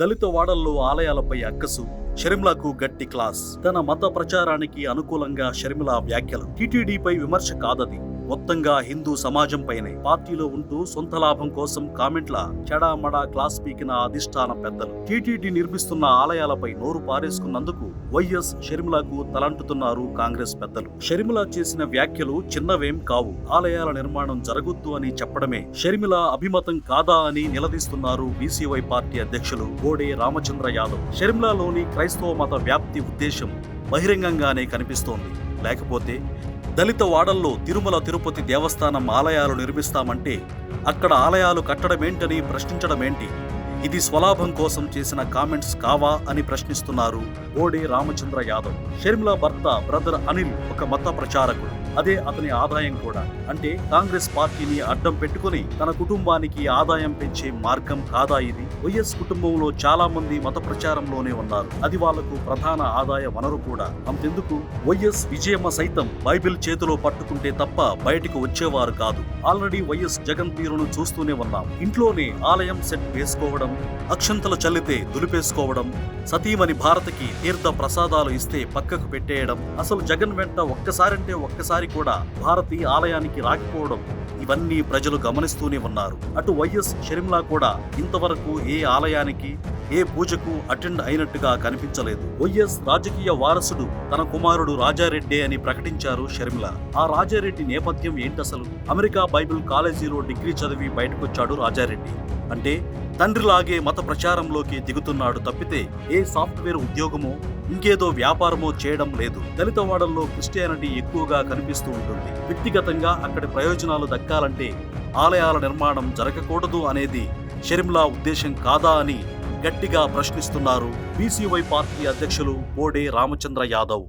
దళిత వాడల్లో ఆలయాలపై అక్కసు, షర్మిలకు గట్టి క్లాస్. తన మత ప్రచారానికి అనుకూలంగా షర్మిల వ్యాఖ్యలు. టీటీడీపై విమర్శ కాదది, మొత్తంగా హిందూ సమాజంపైనే. పార్టీలో ఉంటూ సొంత లాభం కోసం కామెంట్ల చెడామడా క్లాస్ పీకిన అధిష్టాన పెద్దలు. టీటీడీ నిర్మిస్తున్న ఆలయాలపై నోరు పారేసుకున్నందుకు వైఎస్ షర్మిలకు తలంటుతున్నారు కాంగ్రెస్ పెద్దలు. షర్మిల చేసిన వ్యాఖ్యలు చిన్నవేం కావు. ఆలయాల నిర్మాణం జరగొద్దు అని చెప్పడమే షర్మిల అభిమతం కాదా అని నిలదీస్తున్నారు బీసీవై పార్టీ అధ్యక్షులు బోడే రామచంద్ర యాదవ్. షర్మిలలోని క్రైస్తవ మత వ్యాప్తి ఉద్దేశం బహిరంగంగానే కనిపిస్తోంది. లేకపోతే దళిత వాడల్లో తిరుమల తిరుపతి దేవస్థానం ఆలయాలు నిర్మిస్తామంటే అక్కడ ఆలయాలు కట్టడమేంటని ప్రశ్నించడమేంటి? ఇది స్వలాభం కోసం చేసిన కామెంట్స్ కావా అని ప్రశ్నిస్తున్నారు బోడే రామచంద్ర యాదవ్. షర్మిల భర్త బ్రదర్ అనిల్ ఒక మత ప్రచారకుడు. అదే అతని ఆదాయం కూడా. అంటే కాంగ్రెస్ పార్టీని అడ్డం పెట్టుకుని తన కుటుంబానికి ఆదాయం పెంచే మార్గం కాదా ఇది? వైఎస్ కుటుంబంలో చాలా మంది మత ప్రచారంలోనే ఉన్నారు. అది వాళ్లకు ప్రధాన ఆదాయ వనరు కూడా. అంతెందుకు, వైఎస్ విజయమ్మ సైతం బైబిల్ చేతిలో పట్టుకుంటే తప్ప బయటకు వచ్చేవారు కాదు. ఆల్రెడీ వైఎస్ జగన్ తీరును చూస్తూనే ఉన్నాం. ఇంట్లోనే ఆలయం సెట్ వేసుకోవడం, అక్షంతలు చల్లితే దులిపేసుకోవడం, సతీమణి భారతికి తీర్థ ప్రసాదాలు ఇస్తే పక్కకు పెట్టేయడం, అసలు జగన్ వెంట ఒక్కసారంటే ఒక్కసారి కూడా భారతి ఆలయానికి రాకపోవడం, ఇవన్నీ ప్రజలు గమనిస్తూనే ఉన్నారు. అటు వైఎస్ షర్మిల కూడా ఇంతవరకు ఏ ఆలయానికి, ఏ పూజకు అటెండ్ అయినట్టుగా కనిపించలేదు. వైఎస్ రాజకీయ వారసుడు తన కుమారుడు రాజారెడ్డి అని ప్రకటించారు షర్మిల. ఆ రాజారెడ్డి నేపథ్యం ఏంటసలు? అమెరికా బైబిల్ కాలేజీలో డిగ్రీ చదివి బయటకొచ్చాడు రాజారెడ్డి. అంటే తండ్రిలాగే మత ప్రచారంలోకి దిగుతున్నాడు తప్పితే ఏ సాఫ్ట్వేర్ ఉద్యోగమో ఇంకేదో వ్యాపారమో చేయడం లేదు. దళిత వాడల్లో క్రిస్టియానిటీ ఎక్కువగా కనిపిస్తూ ఉంటుంది. వ్యక్తిగతంగా అక్కడి ప్రయోజనాలు దక్కాలంటే ఆలయాల నిర్మాణం జరగకూడదు అనేది షర్మిల ఉద్దేశం కాదా అని గట్టిగా ప్రశ్నిస్తున్నారు బీసీవై పార్టీ అధ్యక్షులు బోడే రామచంద్ర యాదవ్.